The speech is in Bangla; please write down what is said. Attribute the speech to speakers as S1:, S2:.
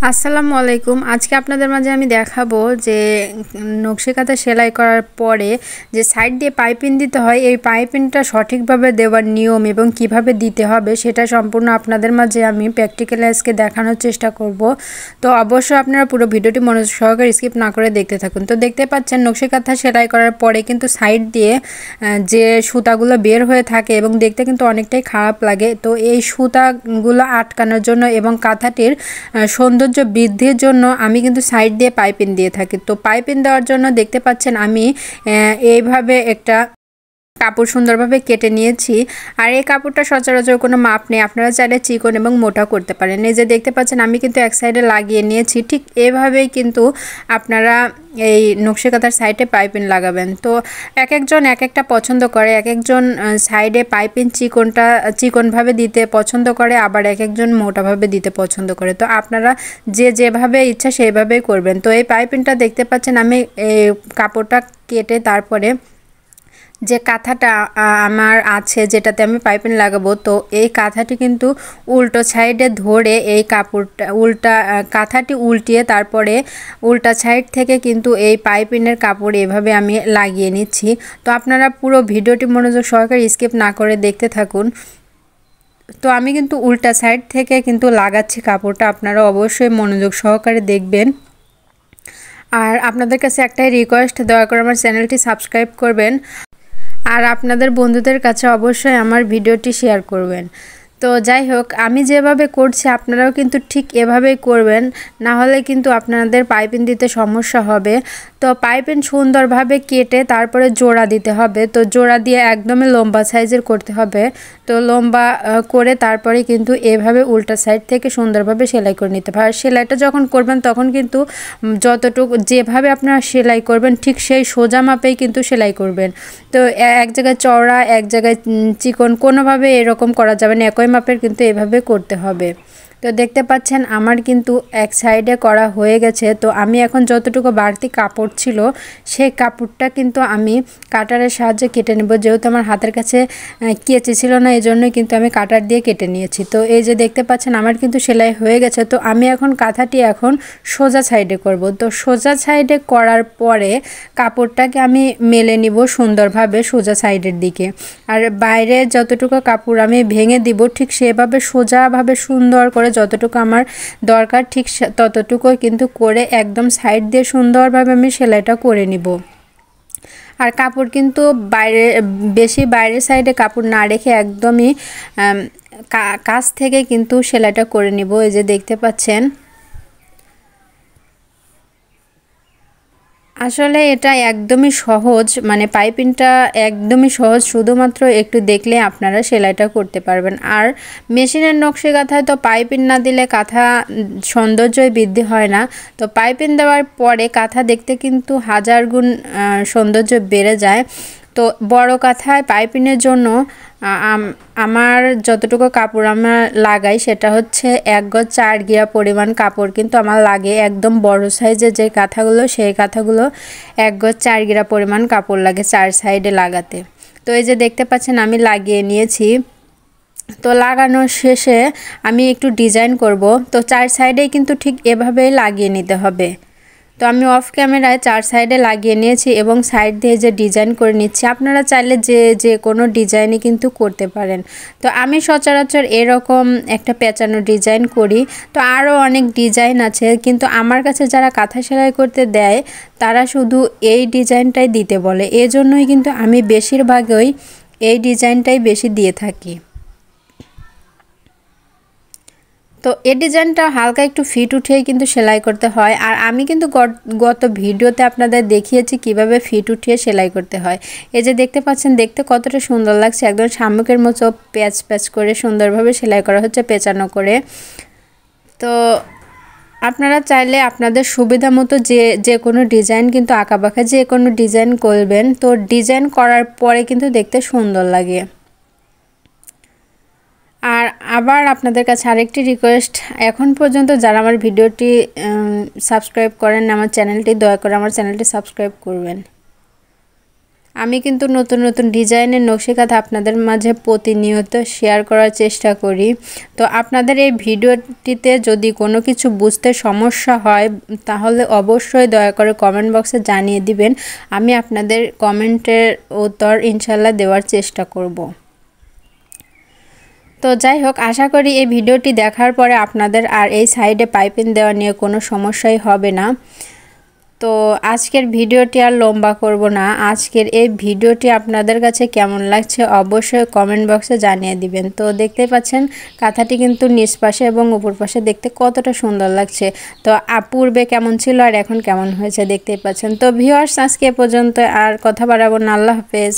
S1: আসসালামু আলাইকুম। আজকে আপনাদের মাঝে আমি দেখাবো যে নকশি কাঁথা সেলাই করার পরে যে সাইড দিয়ে পাইপিং দিতে হয়, এই পাইপিংটা সঠিকভাবে দেওয়ার নিয়ম এবং কিভাবে দিতে হবে সেটা সম্পূর্ণ আপনাদের মাঝে আমি প্র্যাকটিক্যালি আজকে দেখানোর চেষ্টা করব। তো অবশ্যই আপনারা পুরো ভিডিওটি মনোযোগ সহকারে স্কিপ না করে দেখতে থাকুন। তো দেখতে পাচ্ছেন নকশি কাঁথা সেলাই করার পরে কিন্তু সাইড দিয়ে যে সুতাগুলো বের হয়ে থাকে এবং দেখতে কিন্তু অনেকটাই খারাপ লাগে। তো এই সুতাগুলো আটকানোর জন্য এবং কাঁথাটির সৌন্দর্য বৃদ্ধির জন্য আমি কিন্তু সাইড দিয়ে পাইপিং দিয়ে থাকি। তো পাইপিং দেওয়ার জন্য দেখতে পাচ্ছেন আমি এইভাবে একটা কাপড় সুন্দরভাবে কেটে নিয়েছি। আর এই কাপড়টা সচরাচর কোনো মাপ নেই, আপনারা চাইলে চিকন এবং মোটা করতে পারেন। এই যে দেখতে পাচ্ছেন আমি কিন্তু এক সাইডে লাগিয়ে নিয়েছি। ঠিক এভাবেই কিন্তু আপনারা এই নকশি কাঁথার সাইডে পাইপিং লাগাবেন। তো এক একজন এক একটা পছন্দ করে, এক একজন সাইডে পাইপিং চিকনভাবে দিতে পছন্দ করে, আবার এক একজন মোটাভাবে দিতে পছন্দ করে। তো আপনারা যেভাবে ইচ্ছা সেইভাবেই করবেন। তো এই পাইপিংটা দেখতে পাচ্ছেন আমি এই কাপড়টা কেটে তারপরে যে কাঁথাটা আমার আছে যেটাতে আমি পাইপিং লাগাবো, তো এই কাঁথাটি কিন্তু উল্টো সাইডে ধরে এই কাপড়টা কাঁথাটি উল্টিয়ে তারপরে উল্টা সাইড থেকে কিন্তু এই পাইপিংয়ের কাপড় এভাবে আমি লাগিয়ে নিচ্ছি। তো আপনারা পুরো ভিডিওটি মনোযোগ সহকারে স্কিপ না করে দেখতে থাকুন। তো আমি কিন্তু উল্টা সাইড থেকে কিন্তু লাগাচ্ছি কাপড়টা, আপনারা অবশ্যই মনোযোগ সহকারে দেখবেন। আর আপনাদের কাছে একটাই রিকোয়েস্ট, দয়া করে আমার চ্যানেলটি সাবস্ক্রাইব করবেন আর আপনাদের বন্ধুদের কাছে অবশ্যই আমার ভিডিওটি শেয়ার করবেন। তো যাই হোক, আমি যেভাবে করছি আপনারাও কিন্তু ঠিক এভাবেই করবেন, না হলে কিন্তু আপনাদের পাইপিং দিতে সমস্যা হবে। তো পাইপিং সুন্দরভাবে কেটে তারপরে জোড়া দিতে হবে। তো জোড়া দিয়ে একদমই লম্বা সাইজের করতে হবে। তো লম্বা করে তারপরে কিন্তু এভাবে উল্টা সাইড থেকে সুন্দরভাবে সেলাই করে নিতে হবে। আর সেলাইটা যখন করবেন তখন কিন্তু যতটুকু যেভাবে আপনারা সেলাই করবেন ঠিক সেই সোজা মাপেই কিন্তু সেলাই করবেন। তো এক জায়গায় চওড়া এক জায়গায় চিকন কোনোভাবে এরকম করা যাবে না, একই মাপের কিন্তু এভাবে করতে হবে। তো দেখতে পাচ্ছেন আমার কিন্তু এক সাইডে করা হয়ে গেছে। তো আমি এখন যতটুকু বাড়তি কাপড় ছিল সেই কাপড়টা কিন্তু আমি কাটারের সাহায্যে কেটে নেব। যেহেতু আমার হাতের কাছে কেচি ছিল না, এই জন্যই কিন্তু আমি কাটার দিয়ে কেটে নিয়েছি। তো এই যে দেখতে পাচ্ছেন আমার কিন্তু সেলাই হয়ে গেছে। তো আমি এখন কাঁথাটি এখন সোজা সাইডে করব। তো সোজা সাইডে করার পরে কাপড়টাকে আমি মেলে নিব সুন্দরভাবে সোজা সাইডের দিকে। আর বাইরে যতটুকু কাপড় আমি ভেঙে দিব ঠিক সেভাবে সোজাভাবে সুন্দর করে যতটুকু আমার দরকার ঠিক ততটুকু কিন্তু করে একদম সাইড দিয়ে সুন্দরভাবে আমি সেলাইটা করে নিব। আর কাপড় কিন্তু বেশি বাইরের সাইডে কাপড় না রেখে একদমই কাছ থেকে কিন্তু সেলাইটা করে নিব। এই যে দেখতে পাচ্ছেন আসলে এটা একদমই সহজ, মানে পাইপিংটা একদমই সহজ, শুধুমাত্র একটু দেখলে আপনারা সেলাইটা করতে পারবেন। আর মেশিনের নকশি কাঁথায় তো পাইপিং না দিলে কাঁথা সৌন্দর্যই বৃদ্ধি হয় না। তো পাইপিং দেওয়ার পরে কাঁথা দেখতে কিন্তু হাজার গুণ সৌন্দর্য বেড়ে যায়। তো বড় কাঁথায় পাইপিংয়ের জন্য আমার যতটুকু কাপড় আমার লাগাই সেটা হচ্ছে 1 গজ 4 গিরা পরিমাণ কাপড় কিন্তু আমার লাগে। একদম বড় সাইজের যে কাঁথাগুলো সেই কাঁথাগুলো 1 গজ 4 গিরা পরিমাণ কাপড় লাগে 4 সাইডে লাগাতে। তো এই যে দেখতে পাচ্ছেন আমি লাগিয়ে নিয়েছি। তো লাগানোর শেষে আমি একটু ডিজাইন করব। তো 4 সাইডেই কিন্তু ঠিক এভাবেই লাগিয়ে নিতে হবে। তো আমি অফ ক্যামেরায় 4 সাইডে লাগিয়ে নিয়েছি এবং সাইড দিয়ে যে ডিজাইন করে নিচ্ছি। আপনারা চাইলে যে কোনো ডিজাইনই কিন্তু করতে পারেন। তো আমি সচরাচর এরকম একটা পেঁচানো ডিজাইন করি। তো আরও অনেক ডিজাইন আছে, কিন্তু আমার কাছে যারা কাঁথা সেলাই করতে দেয় তারা শুধু এই ডিজাইনটাই দিতে বলে, এজন্যই কিন্তু আমি বেশিরভাগই এই ডিজাইনটাই বেশি দিয়ে থাকি। তো এই ডিজাইনটা হালকা একটু ফিট উঠিয়েই কিন্তু সেলাই করতে হয়। আর আমি কিন্তু গত ভিডিওতে আপনাদের দেখিয়েছি কিভাবে ফিট উঠিয়ে সেলাই করতে হয়। এই যে দেখতে পাচ্ছেন দেখতে কতটা সুন্দর লাগছে, একদম শামুকের মতো প্যাচ প্যাচ করে সুন্দরভাবে সেলাই করা হচ্ছে পেঁচানো করে। তো আপনারা চাইলে আপনাদের সুবিধা মতো যে কোনো ডিজাইন কিন্তু আঁকাবাঁকা যে কোনো ডিজাইন করবেন। তো ডিজাইন করার পরে কিন্তু দেখতে সুন্দর লাগে। আর আবার আপনাদের কাছে আরেকটি রিকোয়েস্ট, এখন পর্যন্ত যারা আমার ভিডিওটি সাবস্ক্রাইব করেন আমার চ্যানেলটি, দয়া করে আমার চ্যানেলটি সাবস্ক্রাইব করবেন। আমি কিন্তু নতুন নতুন ডিজাইনের নকশি কাঁথা আপনাদের মাঝে প্রতিনিয়ত শেয়ার করার চেষ্টা করি। তো আপনাদের এই ভিডিওটিতে যদি কোনো কিছু বুঝতে সমস্যা হয় তাহলে অবশ্যই দয়া করে কমেন্ট বক্সে জানিয়ে দিবেন। আমি আপনাদের কমেন্টের উত্তর ইনশাল্লাহ দেওয়ার চেষ্টা করব। তো যাই হোক, আশা করি এই ভিডিওটি দেখার পরে আপনাদের আর এই সাইডে পাইপিং দেওয়া নিয়ে কোনো সমস্যাই হবে না। তো আজকের ভিডিওটি আর লম্বা করব না। আজকের এই ভিডিওটি আপনাদের কাছে কেমন লাগছে অবশ্যই কমেন্ট বক্সে জানিয়ে দিবেন। তো দেখতেই পাচ্ছেন কাঁথাটি কিন্তু নিচ পাশে এবং উপর পাশে দেখতে কতটা সুন্দর লাগছে। তো পূর্বে কেমন ছিল আর এখন কেমন হয়েছে দেখতেই পাচ্ছেন। তো ভিউয়ার্স, আজকে এ পর্যন্ত, আর কথা বাড়াবো না। আল্লাহ হাফেজ।